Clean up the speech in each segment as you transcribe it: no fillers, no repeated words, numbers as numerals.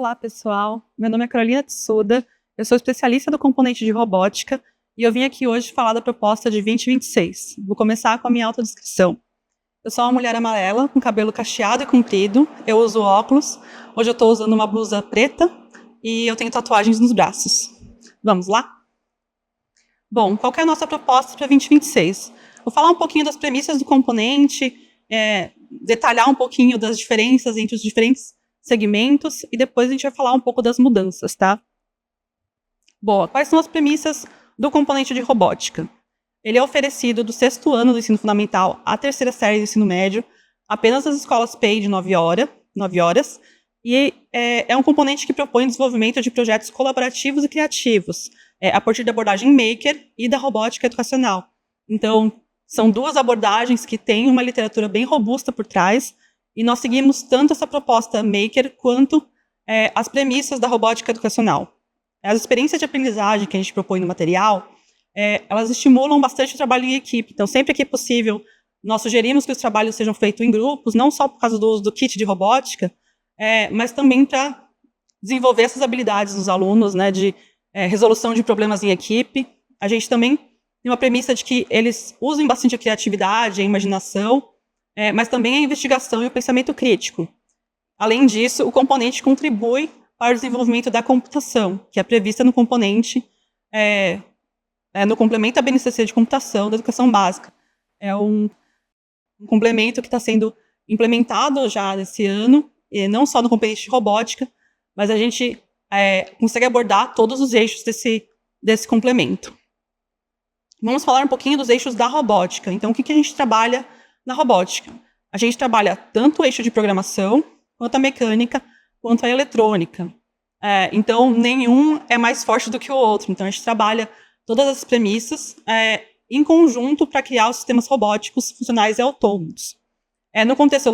Olá, pessoal. Meu nome é Carolina Tsuda, eu sou especialista do componente de robótica e eu vim aqui hoje falar da proposta de 2026. Vou começar com a minha autodescrição. Eu sou uma mulher amarela, com cabelo cacheado e comprido, eu uso óculos, hoje eu estou usando uma blusa preta e eu tenho tatuagens nos braços. Vamos lá? Bom, qual que é a nossa proposta para 2026? Vou falar um pouquinho das premissas do componente, detalhar um pouquinho das diferenças entre os diferentes segmentos e depois a gente vai falar um pouco das mudanças, tá? Bom, quais são as premissas do componente de robótica? Ele é oferecido do 6º ano do ensino fundamental à 3ª série do ensino médio, apenas nas escolas PEI de 9 horas, e é um componente que propõe o desenvolvimento de projetos colaborativos e criativos, a partir da abordagem maker e da robótica educacional. Então, são duas abordagens que têm uma literatura bem robusta por trás, e nós seguimos tanto essa proposta maker quanto as premissas da robótica educacional. As experiências de aprendizagem que a gente propõe no material, elas estimulam bastante o trabalho em equipe. Então, sempre que é possível, nós sugerimos que os trabalhos sejam feitos em grupos, não só por causa do uso do kit de robótica, mas também para desenvolver essas habilidades dos alunos, né, de resolução de problemas em equipe. A gente também tem uma premissa de que eles usem bastante a criatividade, a imaginação, mas também a investigação e o pensamento crítico. Além disso, o componente contribui para o desenvolvimento da computação, que é prevista no componente, no complemento à BNCC de computação da educação básica. É um complemento que está sendo implementado já nesse ano, e não só no componente de robótica, mas a gente consegue abordar todos os eixos desse complemento. Vamos falar um pouquinho dos eixos da robótica. Então, o que a gente trabalha na robótica? A gente trabalha tanto o eixo de programação, quanto a mecânica, quanto a eletrônica. Então, nenhum é mais forte do que o outro. Então, a gente trabalha todas as premissas em conjunto para criar os sistemas robóticos funcionais e autônomos. No contexto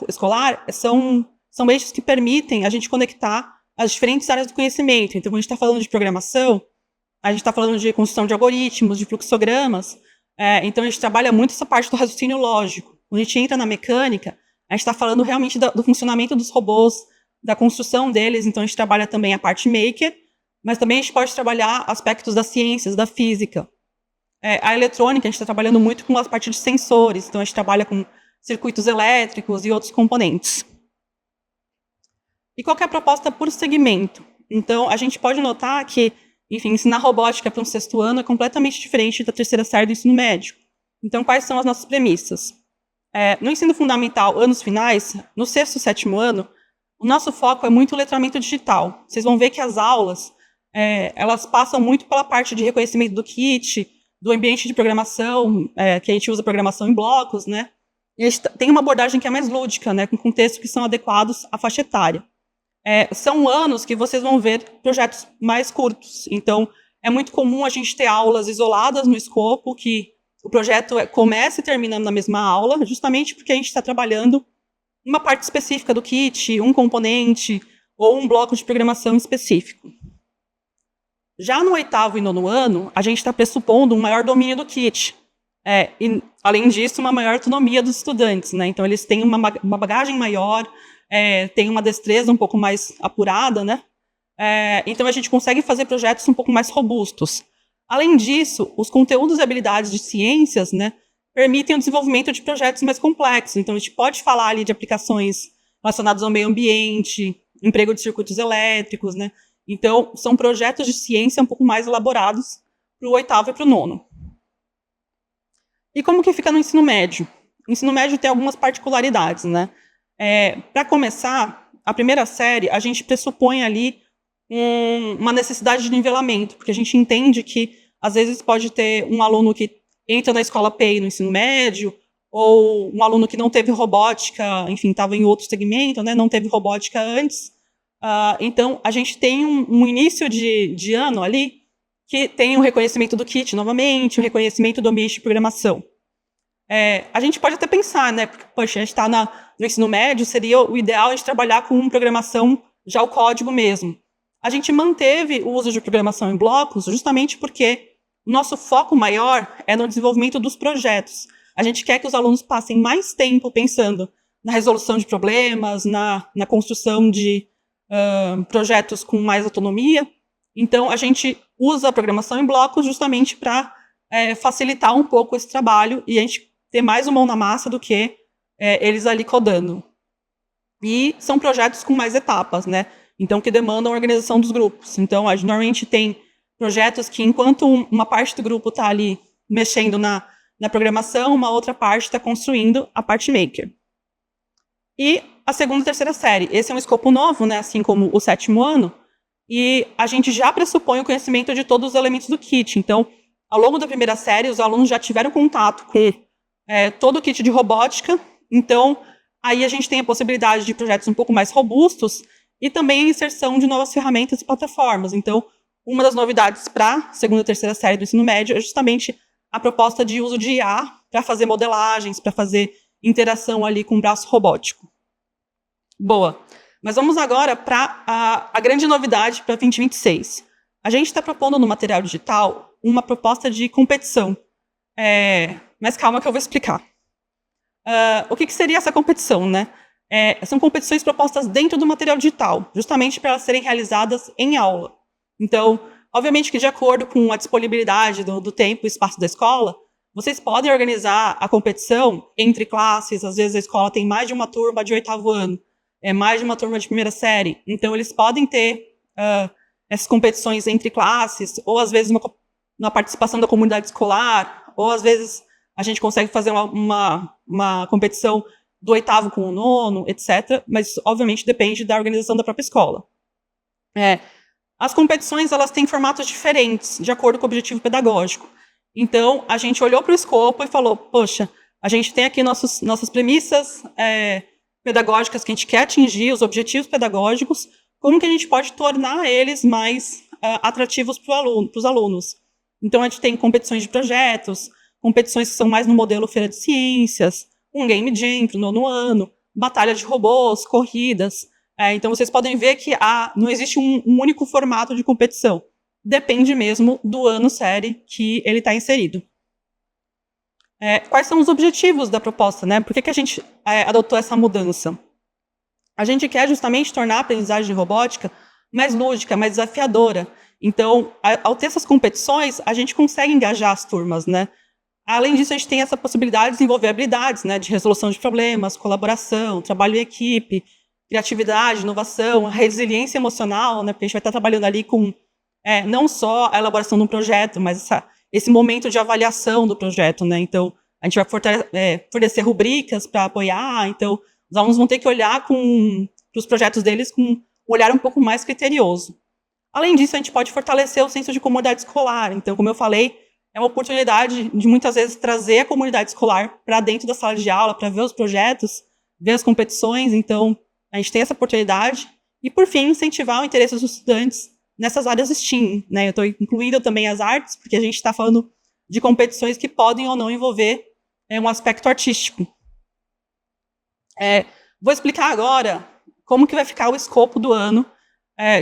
escolar, são eixos que permitem a gente conectar as diferentes áreas do conhecimento. Então, quando a gente está falando de programação, a gente está falando de construção de algoritmos, de fluxogramas. Então, a gente trabalha muito essa parte do raciocínio lógico. Quando a gente entra na mecânica, a gente está falando realmente do funcionamento dos robôs, da construção deles. Então, a gente trabalha também a parte maker, mas também a gente pode trabalhar aspectos das ciências, da física. A eletrônica, a gente está trabalhando muito com a parte de sensores. Então, a gente trabalha com circuitos elétricos e outros componentes. E qual que é a proposta por segmento? Então, a gente pode notar que, enfim, ensinar robótica para um 6º ano é completamente diferente da 3ª série do ensino médio. Então, quais são as nossas premissas? No ensino fundamental, anos finais, no 6º e 7º ano, o nosso foco é muito o letramento digital. Vocês vão ver que as aulas, elas passam muito pela parte de reconhecimento do kit, do ambiente de programação, que a gente usa programação em blocos, né? E a gente tem uma abordagem que é mais lúdica, né, com contextos que são adequados à faixa etária. São anos que vocês vão ver projetos mais curtos. Então, é muito comum a gente ter aulas isoladas no escopo, que o projeto começa e termina na mesma aula, justamente porque a gente está trabalhando uma parte específica do kit, um componente ou um bloco de programação específico. Já no 8º e 9º ano, a gente está pressupondo um maior domínio do kit. E, além disso, uma maior autonomia dos estudantes, né? Então, eles têm uma bagagem maior, têm uma destreza um pouco mais apurada, né? Então, a gente consegue fazer projetos um pouco mais robustos. Além disso, os conteúdos e habilidades de ciências, né, permitem o desenvolvimento de projetos mais complexos. Então, a gente pode falar ali de aplicações relacionadas ao meio ambiente, emprego de circuitos elétricos, né? Então, são projetos de ciência um pouco mais elaborados para o 8º e para o 9º. E como que fica no ensino médio? O ensino médio tem algumas particularidades, né? Para começar, a primeira série, a gente pressupõe ali uma necessidade de nivelamento, porque a gente entende que, às vezes, pode ter um aluno que entra na escola PEI no ensino médio, ou um aluno que não teve robótica, enfim, estava em outro segmento, né, não teve robótica antes. Então, a gente tem um início de ano ali que tem o reconhecimento do kit novamente, o reconhecimento do ambiente de programação. A gente pode até pensar, né, porque, poxa, a gente está no ensino médio, seria o ideal a gente trabalhar com programação já o código mesmo. A gente manteve o uso de programação em blocos justamente porque o nosso foco maior é no desenvolvimento dos projetos. A gente quer que os alunos passem mais tempo pensando na resolução de problemas, na construção de projetos com mais autonomia. Então, a gente usa a programação em blocos justamente para facilitar um pouco esse trabalho e a gente ter mais uma mão na massa do que eles ali codando. E são projetos com mais etapas, né? Então, que demandam a organização dos grupos. Então, a gente normalmente tem projetos que, enquanto uma parte do grupo está ali mexendo na programação, uma outra parte está construindo a parte maker. E a segunda e terceira série. Esse é um escopo novo, né? Assim como o 7º ano. E a gente já pressupõe o conhecimento de todos os elementos do kit. Então, ao longo da primeira série, os alunos já tiveram contato com todo o kit de robótica. Então, aí a gente tem a possibilidade de projetos um pouco mais robustos e também a inserção de novas ferramentas e plataformas. Então, uma das novidades para a segunda e terceira série do ensino médio é justamente a proposta de uso de IA para fazer modelagens, para fazer interação ali com o braço robótico. Boa. Mas vamos agora para a grande novidade para 2026. A gente está propondo no material digital uma proposta de competição. Mas calma que eu vou explicar. O que seria essa competição, né? São competições propostas dentro do material digital, justamente para elas serem realizadas em aula. Então, obviamente que de acordo com a disponibilidade do tempo e espaço da escola, vocês podem organizar a competição entre classes. Às vezes a escola tem mais de uma turma de 8º ano, mais de uma turma de primeira série. Então, eles podem ter essas competições entre classes, ou às vezes uma participação da comunidade escolar, ou às vezes a gente consegue fazer uma competição do 8º com o 9º, etc. Mas, obviamente, depende da organização da própria escola. As competições, elas têm formatos diferentes, de acordo com o objetivo pedagógico. Então, a gente olhou para o escopo e falou, poxa, a gente tem aqui nossas premissas pedagógicas que a gente quer atingir, os objetivos pedagógicos, como que a gente pode tornar eles mais atrativos para os alunos. Então, a gente tem competições de projetos, competições que são mais no modelo Feira de Ciências, um Game Jam para o 9º ano, batalha de robôs, corridas. Então, vocês podem ver que não existe um único formato de competição. Depende mesmo do ano série que ele está inserido. Quais são os objetivos da proposta, né? Por que a gente adotou essa mudança? A gente quer justamente tornar a aprendizagem de robótica mais lúdica, mais desafiadora. Então, ao ter essas competições, a gente consegue engajar as turmas, né? Além disso, a gente tem essa possibilidade de desenvolver habilidades, né? De resolução de problemas, colaboração, trabalho em equipe, criatividade, inovação, resiliência emocional, né? Porque a gente vai estar trabalhando ali com não só a elaboração de um projeto, mas esse momento de avaliação do projeto, né? Então, a gente vai fornecer rubricas para apoiar. Então, os alunos vão ter que olhar para os projetos deles com um olhar um pouco mais criterioso. Além disso, a gente pode fortalecer o senso de comunidade escolar. Então, como eu falei, é uma oportunidade de muitas vezes trazer a comunidade escolar para dentro da sala de aula, para ver os projetos, ver as competições. Então, a gente tem essa oportunidade. E, por fim, incentivar o interesse dos estudantes nessas áreas STEAM, né? Eu estou incluindo também as artes, porque a gente está falando de competições que podem ou não envolver um aspecto artístico. Vou explicar agora como que vai ficar o escopo do ano,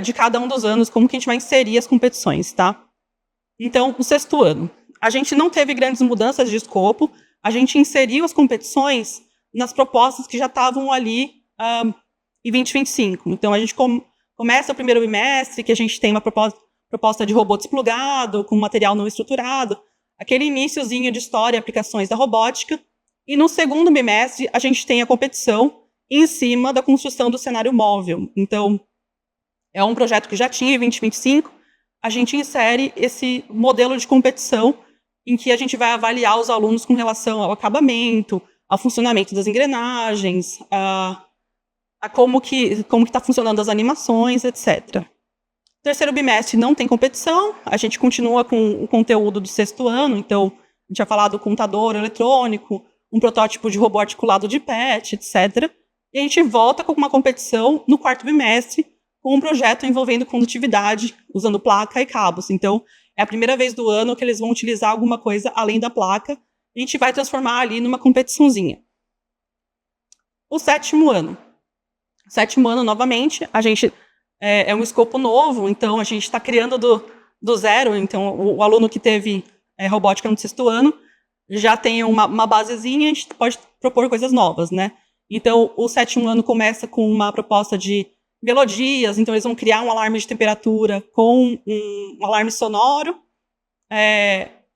de cada um dos anos, como que a gente vai inserir as competições, tá? Então, o 6º ano. A gente não teve grandes mudanças de escopo, a gente inseriu as competições nas propostas que já estavam ali em 2025. Então, a gente começa o primeiro bimestre, que a gente tem uma proposta de robô desplugado, com material não estruturado, aquele iniciozinho de história e aplicações da robótica. E no 2º bimestre, a gente tem a competição em cima da construção do cenário móvel. Então, é um projeto que já tinha em 2025, a gente insere esse modelo de competição em que a gente vai avaliar os alunos com relação ao acabamento, ao funcionamento das engrenagens, a como que está funcionando as animações, etc. 3º bimestre não tem competição, a gente continua com o conteúdo do 6º ano, então a gente vai falar do contador eletrônico, um protótipo de robô articulado de PET, etc. E a gente volta com uma competição no 4º bimestre, com um projeto envolvendo condutividade, usando placa e cabos. Então, é a primeira vez do ano que eles vão utilizar alguma coisa além da placa, e a gente vai transformar ali numa competiçãozinha. O 7º ano. 7º ano, novamente, a gente é um escopo novo, então a gente está criando do zero. Então, o aluno que teve robótica no 6º ano já tem uma basezinha, a gente pode propor coisas novas, né? Então, o 7º ano começa com uma proposta de melodias, então eles vão criar um alarme de temperatura com um alarme sonoro.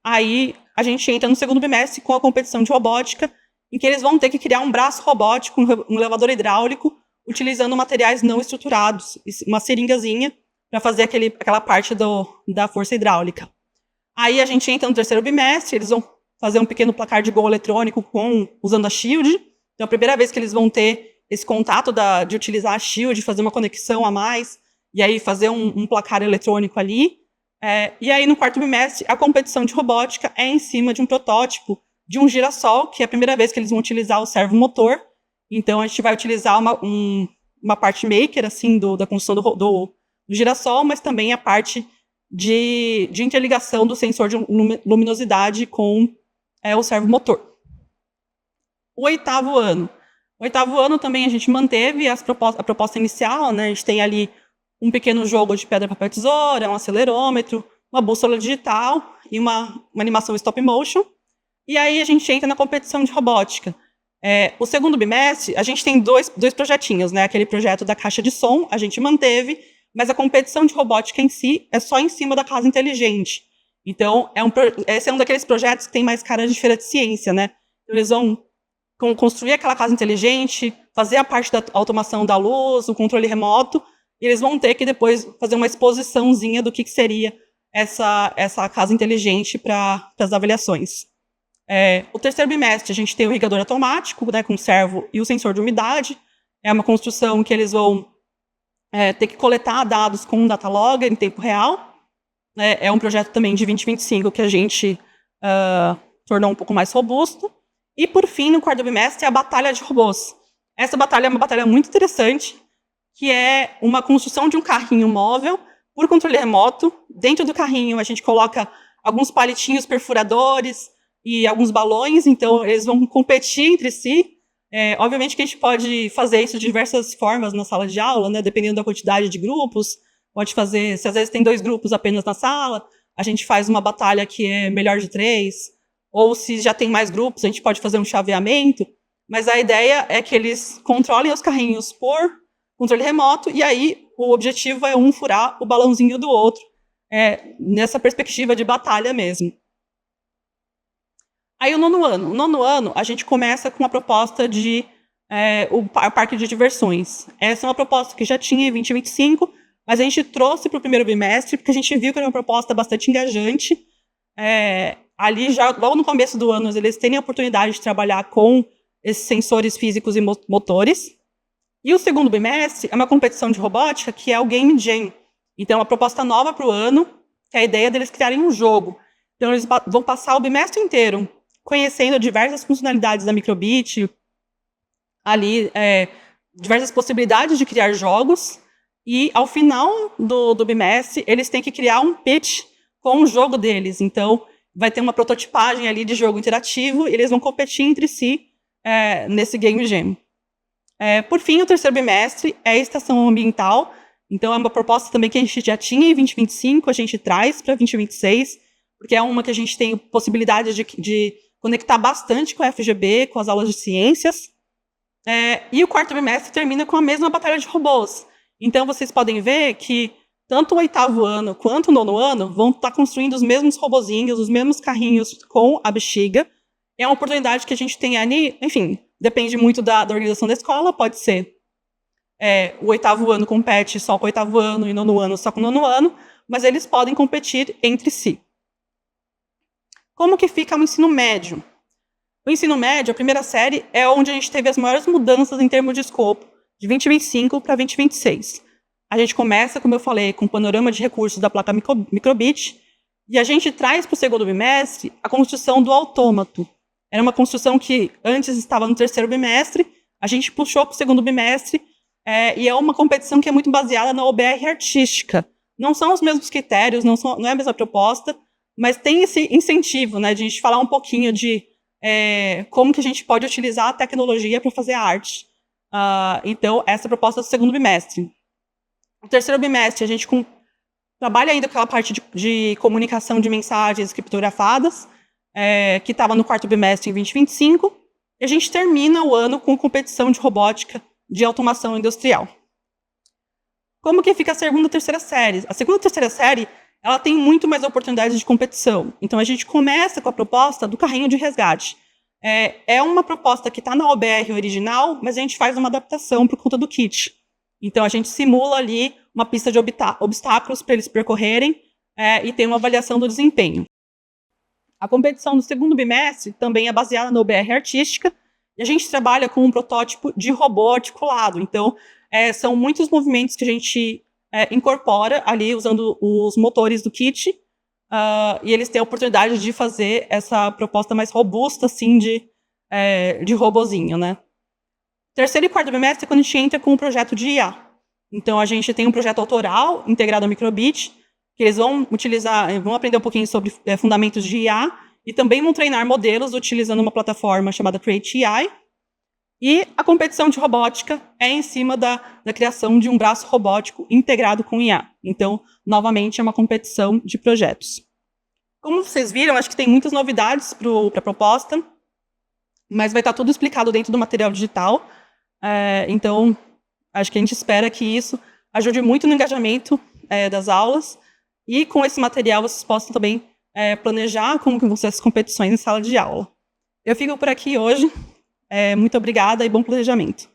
Aí a gente entra no segundo bimestre com a competição de robótica, em que eles vão ter que criar um braço robótico, um elevador hidráulico, utilizando materiais não estruturados, uma seringazinha, para fazer aquela parte da força hidráulica. Aí a gente entra no terceiro bimestre, eles vão fazer um pequeno placar de gol eletrônico usando a Shield. Então, é a primeira vez que eles vão ter esse contato de utilizar a Shield, fazer uma conexão a mais, e aí fazer um placar eletrônico ali. E aí, no quarto bimestre, a competição de robótica é em cima de um protótipo de um girassol, que é a primeira vez que eles vão utilizar o servomotor. Então, a gente vai utilizar uma parte maker, assim, da construção do girassol, mas também a parte de interligação do sensor de luminosidade com o servomotor. O oitavo ano também a gente manteve a proposta inicial, né? A gente tem ali um pequeno jogo de pedra, papel, tesoura, um acelerômetro, uma bússola digital e uma animação stop motion. E aí a gente entra na competição de robótica. O segundo bimestre, a gente tem dois projetinhos, né? Aquele projeto da caixa de som, a gente manteve, mas a competição de robótica em si é só em cima da casa inteligente. Então, esse é um daqueles projetos que tem mais cara de feira de ciência, né? Eles vão construir aquela casa inteligente, fazer a parte da automação da luz, o controle remoto, e eles vão ter que depois fazer uma exposiçãozinha do que seria essa casa inteligente para as avaliações. O terceiro bimestre, a gente tem o irrigador automático, né, com servo e o sensor de umidade. É uma construção que eles vão ter que coletar dados com um data logger em tempo real. É um projeto também de 2025 que a gente tornou um pouco mais robusto. E, por fim, no quarto bimestre, a batalha de robôs. Essa batalha é uma batalha muito interessante, que é uma construção de um carrinho móvel por controle remoto. Dentro do carrinho, a gente coloca alguns palitinhos perfuradores e alguns balões, então eles vão competir entre si. Obviamente que a gente pode fazer isso de diversas formas na sala de aula, né, dependendo da quantidade de grupos. Pode fazer, se às vezes tem 2 grupos apenas na sala, a gente faz uma batalha que é melhor de 3, ou se já tem mais grupos, a gente pode fazer um chaveamento, mas a ideia é que eles controlem os carrinhos por controle remoto, e aí o objetivo é um furar o balãozinho do outro, nessa perspectiva de batalha mesmo. Aí o nono ano, a gente começa com a proposta de o parque de diversões. Essa é uma proposta que já tinha em 2025, mas a gente trouxe para o primeiro bimestre, porque a gente viu que era uma proposta bastante engajante. Ali, já logo no começo do ano, eles têm a oportunidade de trabalhar com esses sensores físicos e motores. E o segundo bimestre é uma competição de robótica, que é o Game Jam. Então, é uma proposta nova para o ano, que é a ideia deles criarem um jogo. Então, eles vão passar o bimestre inteiro conhecendo diversas funcionalidades da Microbit, ali, diversas possibilidades de criar jogos, e ao final do bimestre, eles têm que criar um pitch com o jogo deles. Então, vai ter uma prototipagem ali de jogo interativo, e eles vão competir entre si nesse Game Jam. Por fim, o terceiro bimestre é a estação ambiental. Então, é uma proposta também que a gente já tinha em 2025, a gente traz para 2026, porque é uma que a gente tem possibilidade de conectar bastante com a FGB, com as aulas de ciências. E o quarto bimestre termina com a mesma batalha de robôs. Então, vocês podem ver que tanto o oitavo ano quanto o nono ano vão estar construindo os mesmos robozinhos, os mesmos carrinhos com a bexiga. É uma oportunidade que a gente tem ali, enfim, depende muito da organização da escola, pode ser o oitavo ano compete só com o oitavo ano e nono ano só com o nono ano, mas eles podem competir entre si. Como que fica o ensino médio? O ensino médio, a primeira série, é onde a gente teve as maiores mudanças em termos de escopo, de 2025 para 2026. A gente começa, como eu falei, com o panorama de recursos da placa Microbit, e a gente traz para o segundo bimestre a construção do autômato. Era uma construção que antes estava no terceiro bimestre, a gente puxou para o segundo bimestre, e é uma competição que é muito baseada na OBR artística. Não são os mesmos critérios, não é a mesma proposta, mas tem esse incentivo, né, de a gente falar um pouquinho de como que a gente pode utilizar a tecnologia para fazer arte. Então, essa é a proposta do segundo bimestre. No terceiro bimestre, a gente trabalha ainda com aquela parte de comunicação de mensagens criptografadas, que estava no quarto bimestre em 2025, e a gente termina o ano com competição de robótica de automação industrial. Como que fica a segunda e terceira série? A segunda e terceira série, ela tem muito mais oportunidades de competição. Então, a gente começa com a proposta do carrinho de resgate. É uma proposta que está na OBR original, mas a gente faz uma adaptação por conta do kit. Então, a gente simula ali uma pista de obstáculos para eles percorrerem e tem uma avaliação do desempenho. A competição do segundo bimestre também é baseada na OBR artística, e a gente trabalha com um protótipo de robô articulado. Então, são muitos movimentos que a gente incorpora ali usando os motores do kit, e eles têm a oportunidade de fazer essa proposta mais robusta, assim, de robozinho, né? Terceiro e quarto bimestre é quando a gente entra com um projeto de IA. Então, a gente tem um projeto autoral integrado ao Microbit, que eles vão aprender um pouquinho sobre fundamentos de IA, e também vão treinar modelos utilizando uma plataforma chamada Create AI. E a competição de robótica é em cima da criação de um braço robótico integrado com IA. Então, novamente, é uma competição de projetos. Como vocês viram, acho que tem muitas novidades para a proposta, mas vai estar tudo explicado dentro do material digital. Então, acho que a gente espera que isso ajude muito no engajamento das aulas, e com esse material vocês possam também planejar como que vão ser as competições em sala de aula. Eu fico por aqui hoje. Muito obrigada e bom planejamento.